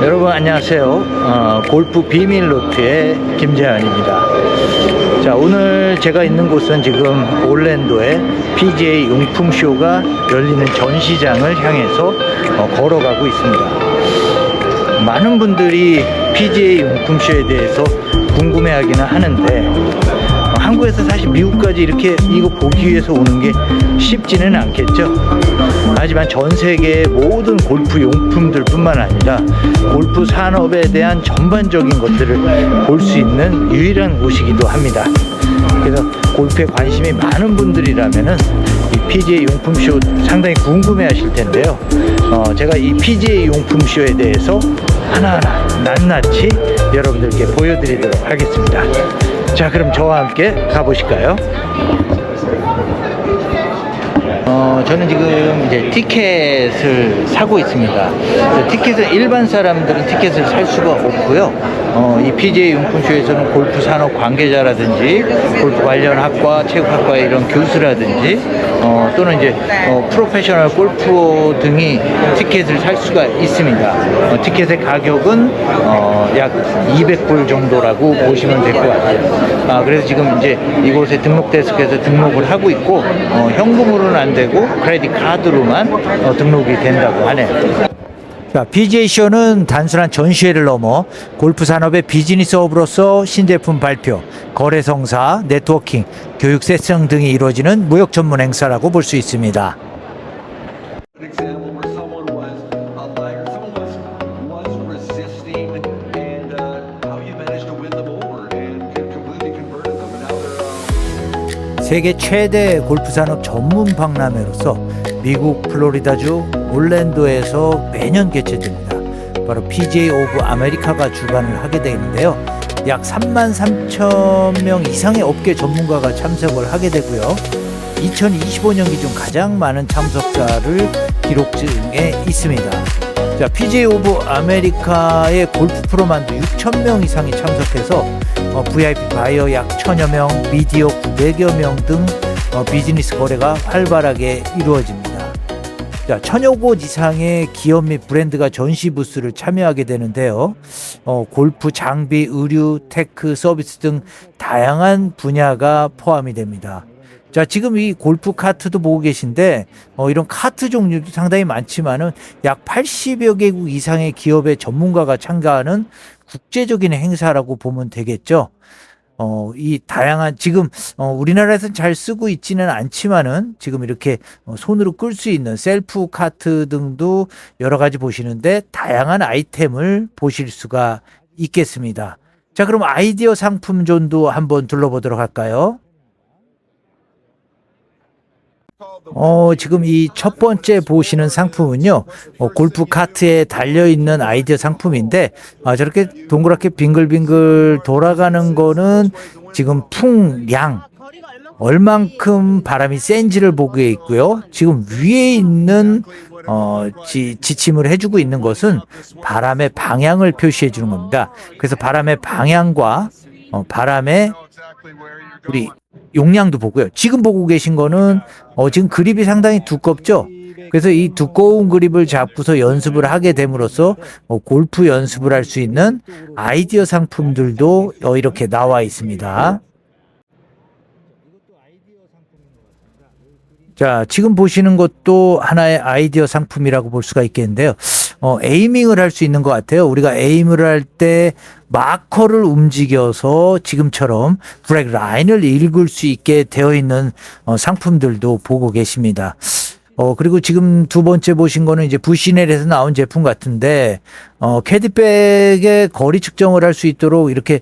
여러분 안녕하세요. 골프 비밀 노트의 김재환입니다. 자, 오늘 제가 있는 곳은 지금 올랜도의 PGA 용품쇼가 열리는 전시장을 향해서 걸어가고 있습니다. 많은 분들이 PGA 용품쇼에 대해서 궁금해하기는 하는데 한국에서 사실 미국까지 이렇게 이거 보기 위해서 오는 게 쉽지는 않겠죠. 하지만 전 세계의 모든 골프 용품들 뿐만 아니라 골프 산업에 대한 전반적인 것들을 볼 수 있는 유일한 곳이기도 합니다. 그래서 골프에 관심이 많은 분들이라면은 이 PGA 용품쇼 상당히 궁금해 하실 텐데요. 제가 이 PGA 용품쇼에 대해서 하나하나 낱낱이 여러분들께 보여드리도록 하겠습니다. 자, 그럼 저와 함께 가보실까요? 저는 지금 이제 티켓을 사고 있습니다. 티켓은 일반 사람들은 티켓을 살 수가 없고요. 이 PGA 용품쇼에서는 골프 산업 관계자라든지 골프 관련 학과, 체육학과의 이런 교수라든지 또는 이제 프로페셔널 골프어 등이 티켓을 살 수가 있습니다. 티켓의 가격은 약 200불 정도라고 보시면 될 것 같아요. 그래서 지금 이제 이곳에 등록 데스크에서 등록을 하고 있고 현금으로는 안 되고 크레딧 카드로만 등록이 된다고 하네요. 자, PGA쇼는 단순한 전시회를 넘어 골프 산업의 비즈니스 업으로서 신제품 발표, 거래 성사, 네트워킹, 교육 세션 등이 이루어지는 무역 전문 행사라고 볼 수 있습니다. 세계 최대 골프 산업 전문 박람회로서 미국 플로리다주 올랜도에서 매년 개최됩니다. 바로 PGA 오브 아메리카가 주관을 하게 되는데요. 약 33,000명 이상의 업계 전문가가 참석을 하게 되고요. 2025년 기준 가장 많은 참석자를 기록 중에 있습니다. 자, PGA 오브 아메리카의 골프 프로만도 6,000명 이상이 참석해서 VIP 바이어 약 1,000여 명, 미디어 900여 명 등 비즈니스 거래가 활발하게 이루어집니다. 자, 1,000여 곳 이상의 기업 및 브랜드가 전시 부스를 참여하게 되는데요. 골프 장비, 의류, 테크, 서비스 등 다양한 분야가 포함이 됩니다. 자, 지금 이 골프 카트도 보고 계신데 이런 카트 종류도 상당히 많지만은 약 80여 개국 이상의 기업의 전문가가 참가하는 국제적인 행사라고 보면 되겠죠. 이 다양한 지금 우리나라에서는 잘 쓰고 있지는 않지만은 지금 이렇게 손으로 끌 수 있는 셀프 카트 등도 여러 가지 보시는데 다양한 아이템을 보실 수가 있겠습니다. 자, 그럼 아이디어 상품존도 한번 둘러보도록 할까요? 지금 이 첫 번째 보시는 상품은요, 골프 카트에 달려있는 아이디어 상품인데, 저렇게 동그랗게 빙글빙글 돌아가는 거는 지금 풍량, 얼만큼 바람이 센지를 보게 있고요. 지금 위에 있는, 지침을 해주고 있는 것은 바람의 방향을 표시해 주는 겁니다. 그래서 바람의 방향과, 바람의 우리 용량도 보고요. 지금 보고 계신 거는 지금 그립이 상당히 두껍죠. 그래서 이 두꺼운 그립을 잡고서 연습을 하게 됨으로써 골프 연습을 할 수 있는 아이디어 상품들도 이렇게 나와 있습니다. 자, 지금 보시는 것도 하나의 아이디어 상품이라고 볼 수가 있겠는데요. 에이밍을 할 수 있는 것 같아요. 우리가 에임을 할 때 마커를 움직여서 지금처럼 브렉 라인을 읽을 수 있게 되어 있는 상품들도 보고 계십니다. 그리고 지금 두 번째 보신 거는 이제 부시넬에서 나온 제품 같은데, 캐디백에 거리 측정을 할 수 있도록 이렇게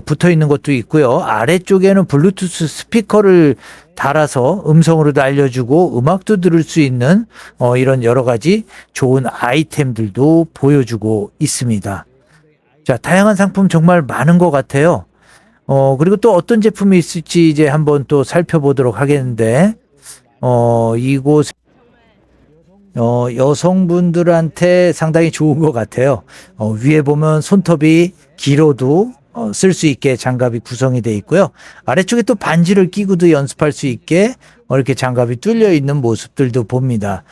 붙어 있는 것도 있고요. 아래쪽에는 블루투스 스피커를 달아서 음성으로도 알려주고 음악도 들을 수 있는 이런 여러 가지 좋은 아이템들도 보여주고 있습니다. 자, 다양한 상품 정말 많은 것 같아요. 그리고 또 어떤 제품이 있을지 이제 한번 또 살펴보도록 하겠는데, 이곳 여성분들한테 상당히 좋은 것 같아요. 위에 보면 손톱이 길어도 쓸 수 있게 장갑이 구성이 되어 있고요. 아래쪽에 또 반지를 끼고도 연습할 수 있게 이렇게 장갑이 뚫려 있는 모습들도 봅니다.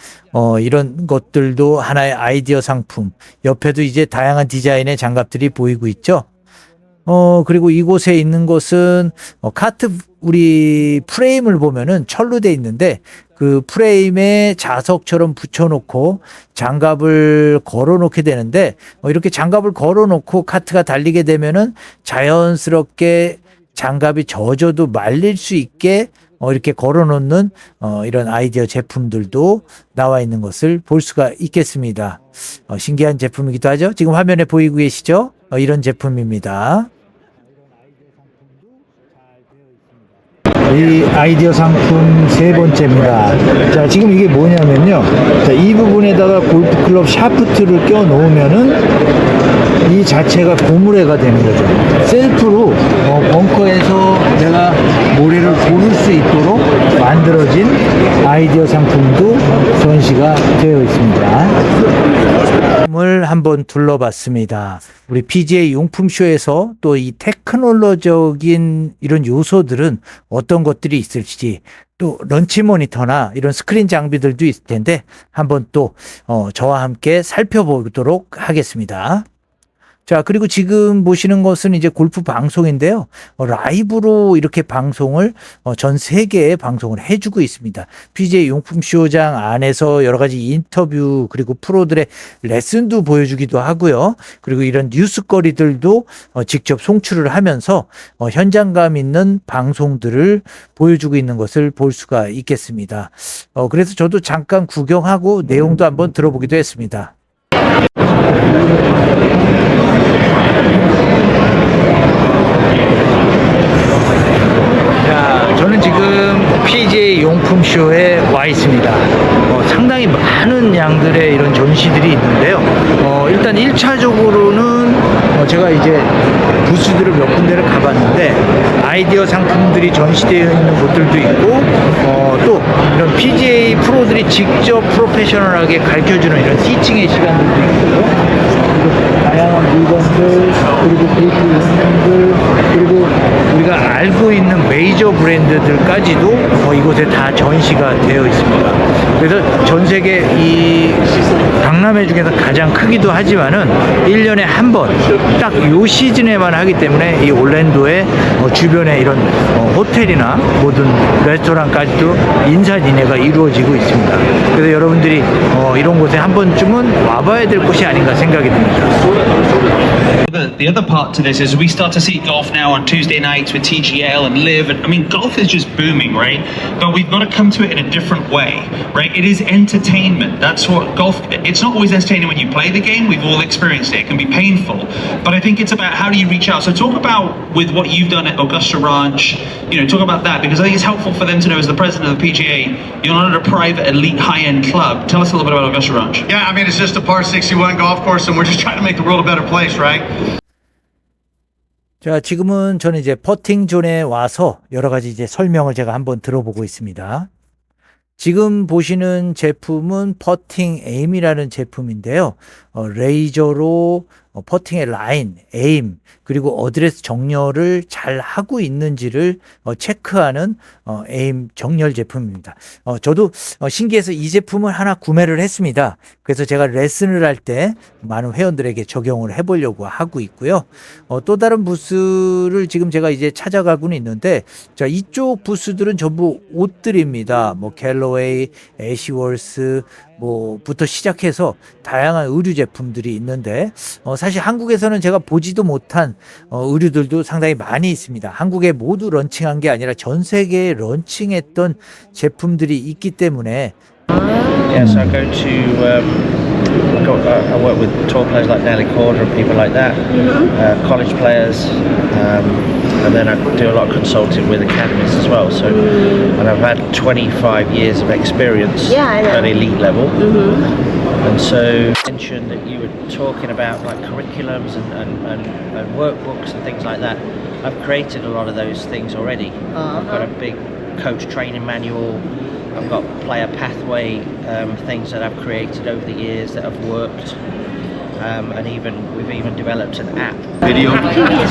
이런 것들도 하나의 아이디어 상품. 옆에도 이제 다양한 디자인의 장갑들이 보이고 있죠. 그리고 이곳에 있는 것은 카트 우리 프레임을 보면은 철로 돼 있는데 그 프레임에 자석처럼 붙여놓고 장갑을 걸어놓게 되는데 이렇게 장갑을 걸어놓고 카트가 달리게 되면은 자연스럽게 장갑이 젖어도 말릴 수 있게 이렇게 걸어놓는 이런 아이디어 제품들도 나와 있는 것을 볼 수가 있겠습니다. 신기한 제품이기도 하죠. 지금 화면에 보이고 계시죠? 이런 제품입니다. 이 아이디어 상품 세 번째입니다. 자, 지금 이게 뭐냐면요. 자, 이 부분에다가 골프클럽 샤프트를 껴 놓으면은 이 자체가 고무래가 되는 거죠. 셀프로 벙커에서 내가 모래를 고를 수 있도록 만들어진 아이디어 상품도 전시가 되어 있습니다. 을 한번 둘러봤습니다. 우리 PGA 용품쇼에서 또 이 테크놀로적인 이런 요소들은 어떤 것들이 있을지, 또 런치 모니터나 이런 스크린 장비들도 있을 텐데 한번 또 저와 함께 살펴보도록 하겠습니다. 자, 그리고 지금 보시는 것은 이제 골프 방송인데요. 라이브로 이렇게 방송을 전 세계에 방송을 해주고 있습니다. PGA 용품쇼장 안에서 여러 가지 인터뷰 그리고 프로들의 레슨도 보여주기도 하고요. 그리고 이런 뉴스거리들도 직접 송출을 하면서 현장감 있는 방송들을 보여주고 있는 것을 볼 수가 있겠습니다. 그래서 저도 잠깐 구경하고 내용도 한번 들어보기도 했습니다. 자, 저는 지금 PGA 용품쇼에 와 있습니다. 상당히 많은 양들의 이런 전시들이 있는데요. 일단 1차적으로는 제가 이제 부스들을 몇 군데를 가봤는데 아이디어 상품들이 전시되어 있는 곳들도 있고 또 이런 PGA 프로들이 직접 프로페셔널하게 가르쳐주는 이런 티칭의 시간들도 있고요. 그리고 다양한 물건들, 그리고 골프 용품들, 그리고 우리가 알고 있는 메이저 브랜드들까지도 이곳에 다 전시가 되어 있습니다. 그래서 전 세계 이 박람회 중에서 가장 크기도 하지만은 1년에 한 번 딱 요 시즌에만 하기 때문에 이 올랜도의 주변에 이런 호텔이나 모든 레스토랑까지도 인사진해가 이루어지고 있습니다. 그래서 여러분들이 이런 곳에 한 번쯤은 와봐야 될 곳이 아닌가 생각이 듭니다. The other part to this is we start to see golf now on Tuesday nights with TGL and Live, and I mean golf is just booming, right? But we've got to come to it in a different way, right? It is entertainment. That's what golf. It's not always entertaining when you play the game. We've all experienced it. It can be painful, but I think it's about how do you reach out. So talk about with what you've done at Augusta Ranch. Talk about that because I think it's helpful for them to know as the president of the PGA, you're not at a private elite high-end club. Tell us a little bit about Augusta Ranch. Yeah, I mean it's just a par 61 golf course, and we're just trying to make the world a better place, right? 자, 지금은 저는 이제 퍼팅 존에 와서 여러 가지 이제 설명을 제가 한번 들어보고 있습니다. 지금 보시는 제품은 퍼팅 에임이라는 제품인데요. 레이저로 퍼팅의 라인, 에임, 그리고 어드레스 정렬을 잘 하고 있는지를 체크하는 에임 정렬 제품입니다. 저도 신기해서 이 제품을 하나 구매를 했습니다. 그래서 제가 레슨을 할 때 많은 회원들에게 적용을 해보려고 하고 있고요. 또 다른 부스를 지금 제가 이제 찾아가고는 있는데, 자, 이쪽 부스들은 전부 옷들입니다. 뭐 갤러웨이, 애쉬월스, 부터 시작해서 다양한 의류 제품들이 있는데 사실 한국에서는 제가 보지도 못한 의류들도 상당히 많이 있습니다. 한국에 모두 런칭한 게 아니라 전 세계에 런칭했던 제품들이 있기 때문에 Yes, I go to. I work with tour players like Nelly Corder and people like that, college players, and then I do a lot of consulting with academies as well. So, and I've had 25 years of experience at elite level. And so, mentioned that you were talking about like curriculums and workbooks and things like that. I've created a lot of those things already. I've got a big coach training manual. I've got player pathway things that I've created over the years that have worked. and we've even developed an app. Video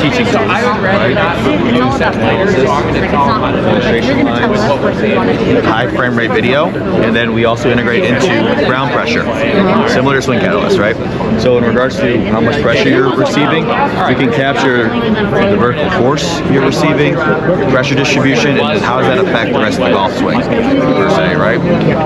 teaching tools, right? High frame rate video, and then we also integrate into ground pressure, similar to Swing Catalyst, right? So in regards to how much pressure you're receiving, we can capture the vertical force you're receiving, the pressure distribution, and how does that affect the rest of the golf swing, per se, right?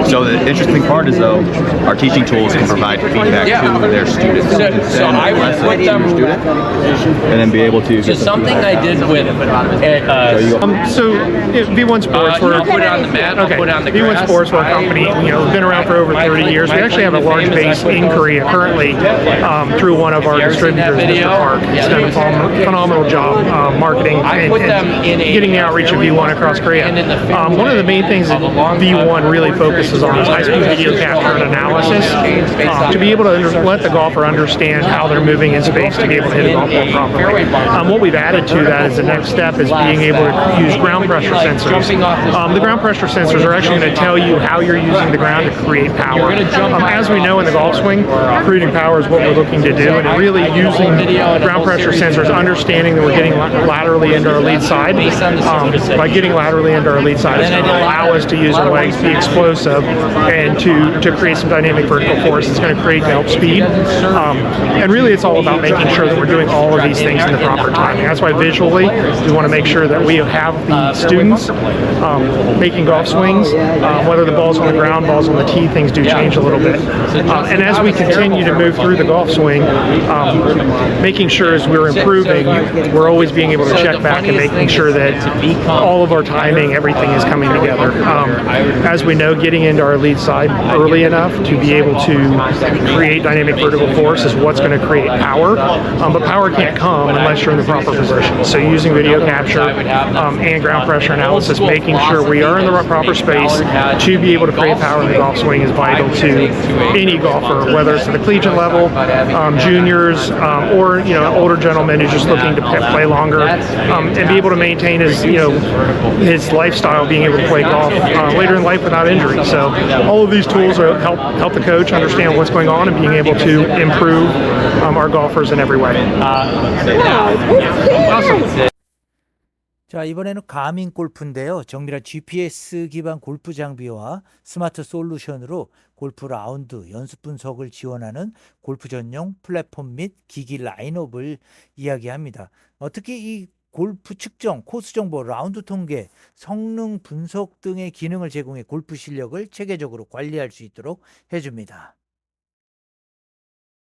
So the interesting part is, though, our teaching tools can provide feedback to their students. So I would put them, and then be able to. so something I did with, V1 Sports, I'll put it on the mat, I'll put it on the V1 grass. Sports, we're a company, you know, we've been around for over 30 years. We actually have a large base in Korea currently through one of our You ever seen that distributors, video? Mr. Park. He's done a phenomenal job marketing I put them in a getting the outreach of V1 across Korea. and in the One of the main things that V1 really focuses on is high-speed video capture and analysis to be able to let the golfer understand how they're moving in space to be able to hit a golf ball properly. What we've added to that as the next step is being able to use ground pressure sensors. The ground pressure sensors are actually going to tell you how you're using the ground to create power. As we know in the golf swing, creating power is what we're looking to do, and really using ground pressure sensors, understanding that we're getting laterally into our lead side. By getting laterally into our lead side, it's going to allow us to use our legs, be explosive, and to create some dynamic vertical force. It's going to create help speed. And really it's all about making sure that we're doing all of these things in the proper timing. That's why visually we want to make sure that we have the students making golf swings, whether the ball's on the ground, ball's on the tee, things do change a little bit. And as we continue to move through the golf swing, making sure as we're improving, we're always being able to check back and making sure that all of our timing, everything is coming together. As we know, getting into our lead side early enough to be able to create dynamic vertical force is what's going to create power, but power can't come unless you're in the proper position. So using video capture and ground pressure analysis, making sure we are in the proper space to be able to create power in the golf swing is vital to any golfer, whether it's at the collegiate level, juniors, or older gentleman who's just looking to play longer and be able to maintain his lifestyle, being able to play golf later in life without injury. So all of these tools are help the coach understand what's going on and being able to improve our golfers in every way. Awesome. 자, 이번에는 가민 골프인데요. 정밀한 GPS 기반 골프 장비와 스마트 솔루션으로 골프 라운드 연습 분석을 지원하는 골프 전용 플랫폼 및 기기 라인업을 이야기합니다. 특히 이 골프 측정, 코스 정보, 라운드 통계, 성능 분석 등의 기능을 제공해 골프 실력을 체계적으로 관리할 수 있도록 해줍니다.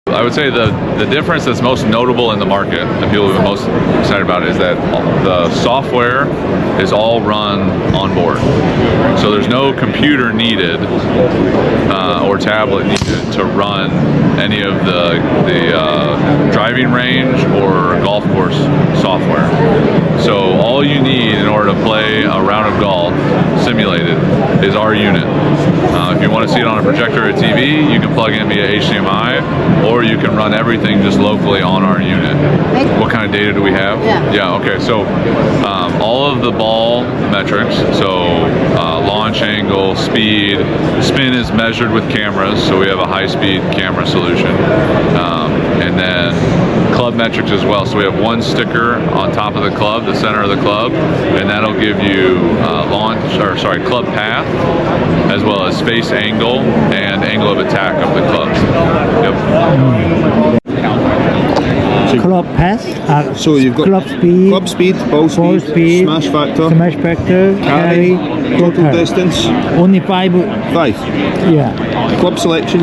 I would say the difference that's most notable in the market and people are most excited about it is that the software is all run on board. So there's no computer needed or tablet needed to run any of the driving range or golf course software. So all you need in order to play a round of golf simulated is our unit. If you want to see it on a projector or a TV, you can plug in via HDMI, or you can run everything just locally on our unit. What kind of data do we have? Yeah, okay, so all of the ball metrics, so launch angle, speed, spin is measured with cameras, so we have a high-speed camera solution. And then club metrics as well, so we have one sticker on top of the club, the center of the club, and that'll give you club path, as well as space angle and angle of attack of the clubs. Yep. Club pass, So you've got club speed, ball speed, smash factor, carry, total distance, only 5, 5. yeah, Club selection,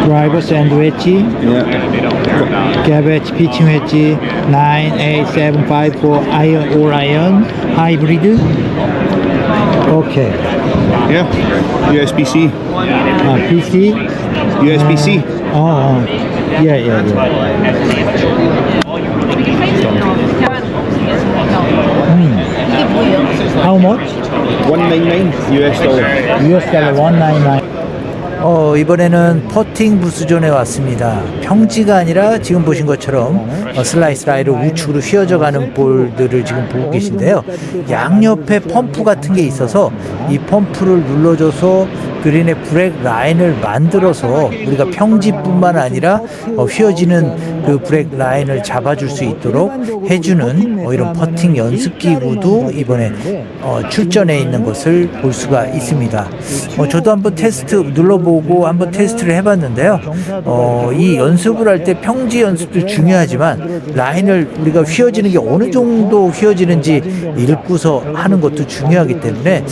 driver and wedge, yeah. gap wedge, pitching wedge, 9, 8, 7, 5, 4, iron, all iron, hybrid, okay, Yeah. USB-C. PC, USB-C. yeah. How much? $199 US dollar. US dollar 199. 이번에는 퍼팅 부스존에 왔습니다. 평지가 아니라 지금 보신 것처럼 슬라이스 라이로 우측으로 휘어져 가는 볼들을 지금 보고 계신데요. 양옆에 펌프 같은 게 있어서 이 펌프를 눌러줘서 그린의 브레이크 라인을 만들어서 우리가 평지뿐만 아니라 휘어지는 그 브레이크 라인을 잡아줄 수 있도록 해주는 이런 퍼팅 연습 기구도 이번에 출전해 있는 것을 볼 수가 있습니다. 저도 한번 테스트 눌러보고 한번 테스트를 해봤는데요. 이 연습을 할 때 평지 연습도 중요하지만 라인을 우리가 휘어지는 게 어느 정도 휘어지는지 읽고서 하는 것도 중요하기 때문에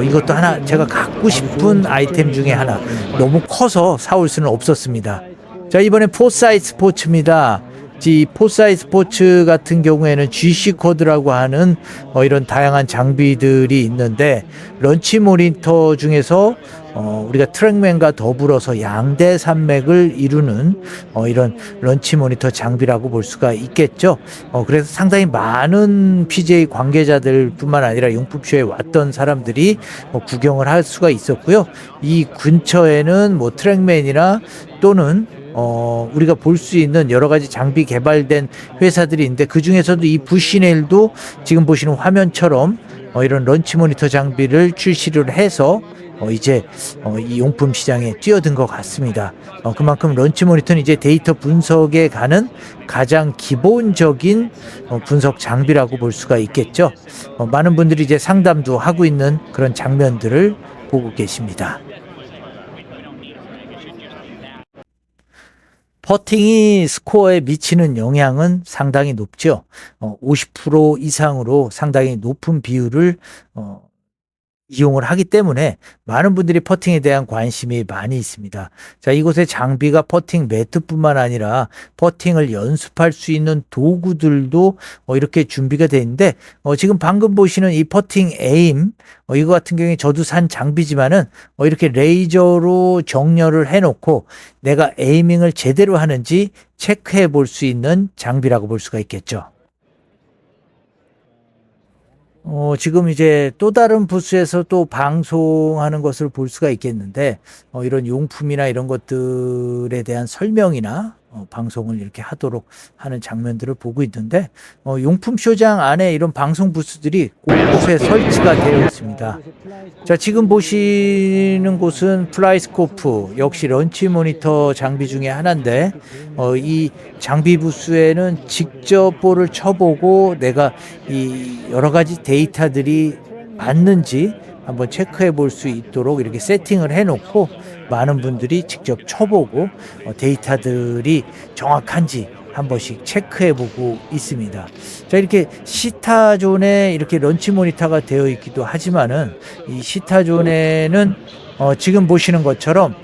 이것도 하나 제가 갖고 싶은 아이템 중에 하나, 너무 커서 사올 수는 없었습니다. 자, 이번에 포사이트 스포츠입니다. 이 포사이트 스포츠 같은 경우에는 GC 코드라고 하는 이런 다양한 장비들이 있는데, 런치 모니터 중에서 우리가 트랙맨과 더불어서 양대 산맥을 이루는 이런 런치 모니터 장비라고 볼 수가 있겠죠. 그래서 상당히 많은 PGA 관계자들 뿐만 아니라 용품쇼에 왔던 사람들이 구경을 할 수가 있었고요. 이 근처에는 뭐 트랙맨이나 또는 우리가 볼 수 있는 여러 가지 장비 개발된 회사들이 있는데, 그 중에서도 이 부시넬도 지금 보시는 화면처럼 이런 런치 모니터 장비를 출시를 해서 이제 이 용품 시장에 뛰어든 것 같습니다. 그만큼 런치 모니터는 이제 데이터 분석에 가는 가장 기본적인 분석 장비라고 볼 수가 있겠죠. 많은 분들이 이제 상담도 하고 있는 그런 장면들을 보고 계십니다. 퍼팅이 스코어에 미치는 영향은 상당히 높죠. 50% 이상으로 상당히 높은 비율을 이용을 하기 때문에 많은 분들이 퍼팅에 대한 관심이 많이 있습니다. 자, 이곳에 장비가 퍼팅 매트뿐만 아니라 퍼팅을 연습할 수 있는 도구들도 이렇게 준비가 되어 있는데, 지금 방금 보시는 이 퍼팅 에임, 이거 같은 경우에 저도 산 장비지만은 이렇게 레이저로 정렬을 해놓고 내가 에이밍을 제대로 하는지 체크해 볼 수 있는 장비라고 볼 수가 있겠죠. 지금 이제 또 다른 부스에서 또 방송하는 것을 볼 수가 있겠는데, 이런 용품이나 이런 것들에 대한 설명이나 방송을 이렇게 하도록 하는 장면들을 보고 있는데, 용품 쇼장 안에 이런 방송 부스들이 곳곳에 설치가 되어 있습니다. 자, 지금 보시는 곳은 플라이스코프, 역시 런치 모니터 장비 중에 하나인데, 이 장비 부스에는 직접 볼을 쳐보고 내가 이 여러 가지 데이터들이 맞는지 한번 체크해 볼 수 있도록 이렇게 세팅을 해놓고 많은 분들이 직접 쳐보고 데이터들이 정확한지 한 번씩 체크해 보고 있습니다. 자, 이렇게 시타존에 이렇게 런치 모니터가 되어 있기도 하지만은 이 시타존에는 지금 보시는 것처럼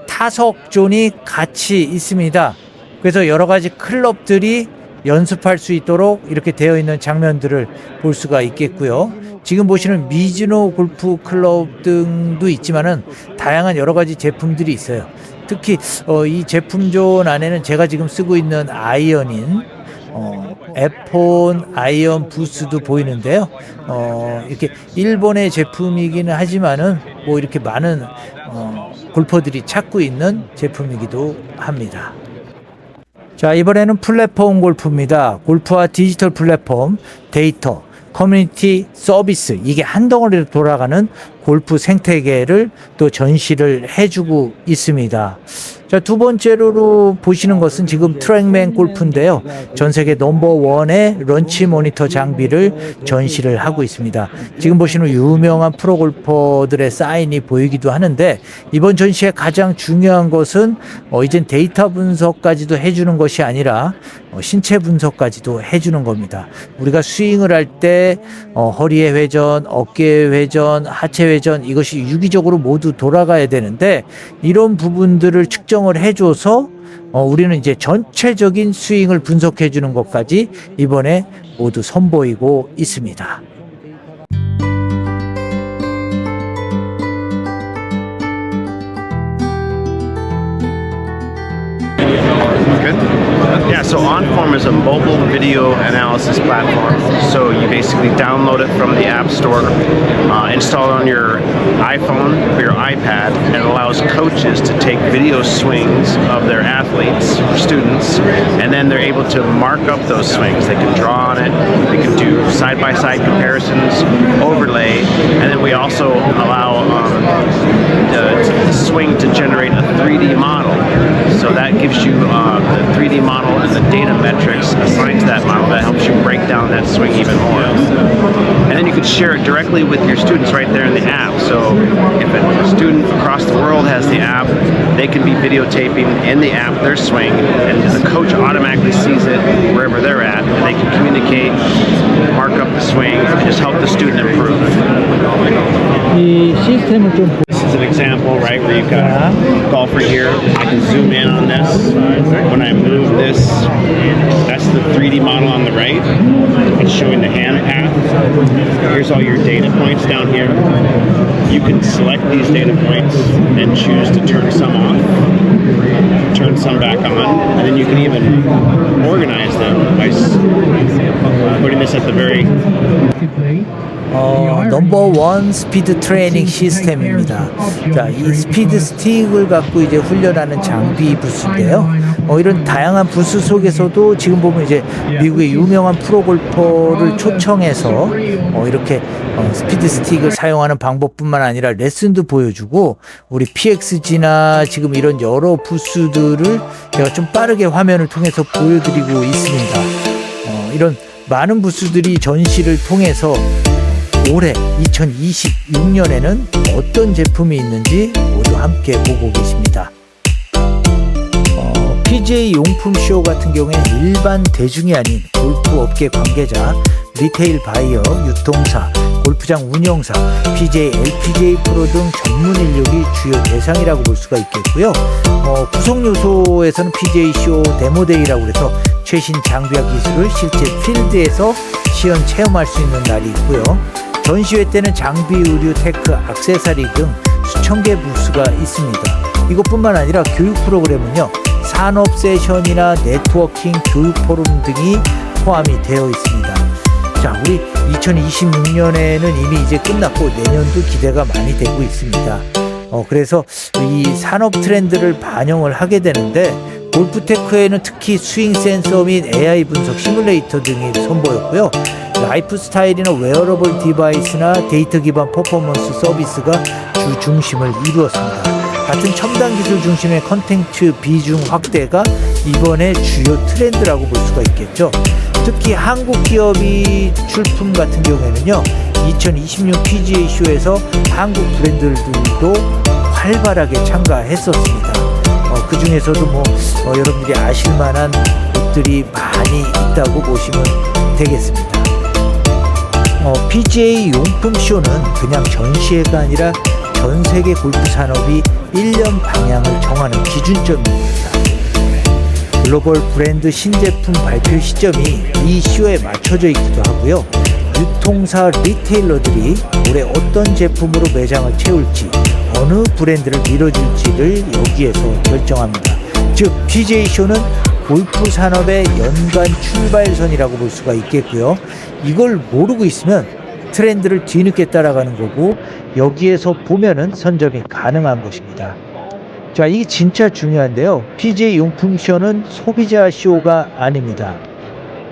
타석존이 같이 있습니다. 그래서 여러 가지 클럽들이 연습할 수 있도록 이렇게 되어 있는 장면들을 볼 수가 있겠고요. 지금 보시는 미즈노 골프 클럽 등도 있지만은 다양한 여러 가지 제품들이 있어요. 특히 이 제품존 안에는 제가 지금 쓰고 있는 아이언인 에폰 아이언 부스도 보이는데요. 이렇게 일본의 제품이기는 하지만은 뭐 이렇게 많은 골퍼들이 찾고 있는 제품이기도 합니다. 자, 이번에는 플랫폼 골프입니다. 골프와 디지털 플랫폼, 데이터, 커뮤니티 서비스, 이게 한 덩어리로 돌아가는 골프 생태계를 또 전시를 해주고 있습니다. 자, 두 번째로 보시는 것은 지금 트랙맨 골프인데요. 전 세계 넘버원의 런치 모니터 장비를 전시를 하고 있습니다. 지금 보시는 유명한 프로골퍼들의 사인이 보이기도 하는데, 이번 전시의 가장 중요한 것은 이젠 데이터 분석까지도 해주는 것이 아니라 신체 분석까지도 해주는 겁니다. 우리가 스윙을 할 때 허리의 회전, 어깨의 회전, 하체 회전, 이것이 유기적으로 모두 돌아가야 되는데, 이런 부분들을 측정을 해줘서 우리는 이제 전체적인 스윙을 분석해 주는 것까지 이번에 모두 선보이고 있습니다. Good? Yeah, so OnForm is a mobile video analysis platform. So you basically download it from the App Store, install it on your iPhone or your iPad, and it allows coaches to take video swings of their athletes or students, and then they're able to mark up those swings. They can draw on it, they can do side-by-side comparisons, overlay, and then we also allow the swing to generate a 3D model. So that gives you the 3D model and the data metrics assigned to that model that helps you break down that swing even more. And then you can share it directly with your students right there in the app. So if a student across the world has the app, they can be videotaping in the app their swing, and the coach automatically sees it wherever they're at, and they can communicate, mark up the swing, and just help the student improve. 이 시스템을 좀 This is an example, right, where you've got a golfer here. I can zoom in on this. When I move this, that's the 3D model on the right. It's showing the hand path. Here's all your data points down here. You can select these data points and choose to turn some off, turn some back on, and then you can even organize them by putting this at the very 넘버원 스피드 트레이닝 시스템입니다. 자, 이 스피드 스틱을 갖고 이제 훈련하는 장비 부스인데요. 이런 다양한 부스 속에서도 지금 보면 이제 미국의 유명한 프로골퍼를 초청해서 이렇게 스피드 스틱을 사용하는 방법뿐만 아니라 레슨도 보여주고, 우리 PXG나 지금 이런 여러 부스들을 제가 좀 빠르게 화면을 통해서 보여드리고 있습니다. 이런 많은 부스들이 전시를 통해서 올해 2026년에는 어떤 제품이 있는지 모두 함께 보고 계십니다. PGA 용품 쇼 같은 경우에 일반 대중이 아닌 골프 업계 관계자, 리테일 바이어, 유통사, 골프장 운영사, PGA, LPGA 프로 등 전문 인력이 주요 대상이라고 볼 수가 있겠고요. 구성 요소에서는 PGA 쇼 데모데이라고 해서 최신 장비와 기술을 실제 필드에서 시연 체험할 수 있는 날이 있고요. 전시회 때는 장비, 의류, 테크, 액세서리 등 수천 개 부스가 있습니다. 이것뿐만 아니라 교육 프로그램은요, 산업 세션이나 네트워킹, 교육 포럼 등이 포함이 되어 있습니다. 자, 우리 2026년에는 이미 이제 끝났고 내년도 기대가 많이 되고 있습니다. 그래서 이 산업 트렌드를 반영을 하게 되는데, 골프테크에는 특히 스윙 센서 및 AI 분석 시뮬레이터 등이 선보였고요. 라이프 스타일이나 웨어러블 디바이스나 데이터 기반 퍼포먼스 서비스가 주 중심을 이루었습니다. 같은 첨단 기술 중심의 컨텐츠 비중 확대가 이번의 주요 트렌드라고 볼 수가 있겠죠. 특히 한국 기업이 출품 같은 경우에는요, 2026 PGA 쇼에서 한국 브랜드들도 활발하게 참가했었습니다. 그 중에서도 여러분들이 아실만한 곳들이 많이 있다고 보시면 되겠습니다. PGA 용품 쇼는 그냥 전시회가 아니라 전 세계 골프 산업이 1년 방향을 정하는 기준점입니다. 글로벌 브랜드 신제품 발표 시점이 이 쇼에 맞춰져 있기도 하고요. 유통사 리테일러들이 올해 어떤 제품으로 매장을 채울지, 어느 브랜드를 밀어줄지를 여기에서 결정합니다. 즉 PGA 쇼는 골프 산업의 연간 출발선이라고 볼 수가 있겠고요. 이걸 모르고 있으면 트렌드를 뒤늦게 따라가는 거고, 여기에서 보면은 선점이 가능한 것입니다. 자, 이게 진짜 중요한데요. PGA 용품 쇼는 소비자 쇼가 아닙니다.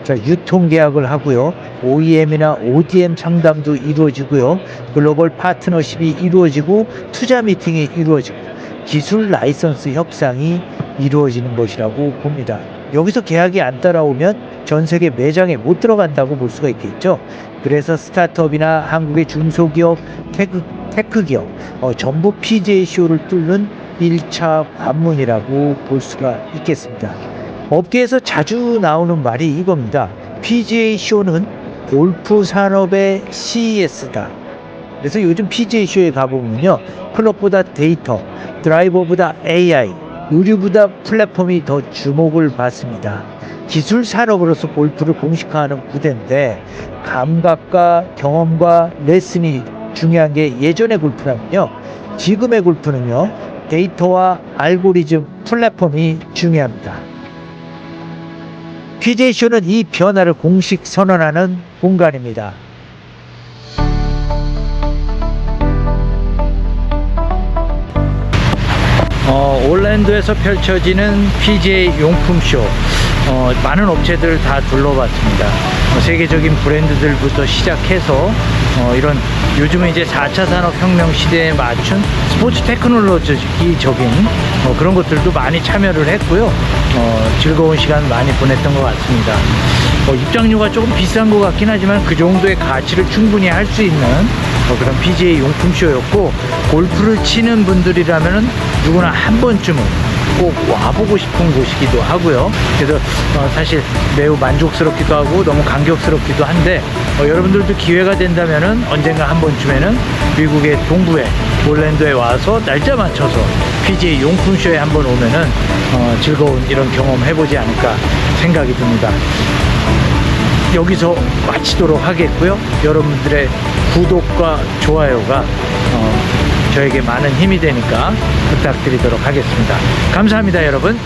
자, 유통계약을 하고요. OEM이나 ODM 상담도 이루어지고요. 글로벌 파트너십이 이루어지고 투자 미팅이 이루어지고 기술 라이선스 협상이 이루어지는 것이라고 봅니다. 여기서 계약이 안 따라오면 전 세계 매장에 못 들어간다고 볼 수가 있겠죠. 그래서 스타트업이나 한국의 중소기업, 테크기업 전부 PGA 쇼를 뚫는 1차 관문이라고 볼 수가 있겠습니다. 업계에서 자주 나오는 말이 이겁니다. PGA 쇼는 골프 산업의 CES다. 그래서 요즘 PGA 쇼에 가보면요, 클럽보다 데이터, 드라이버보다 AI, 의류보다 플랫폼이 더 주목을 받습니다. 기술 산업으로서 골프를 공식화하는 무대인데, 감각과 경험과 레슨이 중요한 게 예전의 골프라면요, 지금의 골프는요, 데이터와 알고리즘, 플랫폼이 중요합니다. PGA쇼는 이 변화를 공식 선언하는 공간입니다. 올랜도에서 펼쳐지는 PGA 용품쇼, 많은 업체들 다 둘러봤습니다. 세계적인 브랜드들부터 시작해서 이런 요즘은 이제 4차 산업혁명 시대에 맞춘 스포츠 테크놀로지적인 그런 것들도 많이 참여를 했고요. 즐거운 시간 많이 보냈던 것 같습니다. 입장료가 조금 비싼 것 같긴 하지만 그 정도의 가치를 충분히 할 수 있는 그런 PGA 용품쇼였고, 골프를 치는 분들이라면 누구나 한 번쯤은 꼭 와보고 싶은 곳이기도 하고요. 그래서 사실 매우 만족스럽기도 하고 너무 감격스럽기도 한데, 여러분들도 기회가 된다면 언젠가 한 번쯤에는 미국의 동부에 올랜도에 와서 날짜 맞춰서 PGA 용품쇼에 한번 오면은 즐거운 이런 경험 해보지 않을까 생각이 듭니다. 여기서 마치도록 하겠고요. 여러분들의 구독과 좋아요가 저에게 많은 힘이 되니까 부탁드리도록 하겠습니다. 감사합니다, 여러분.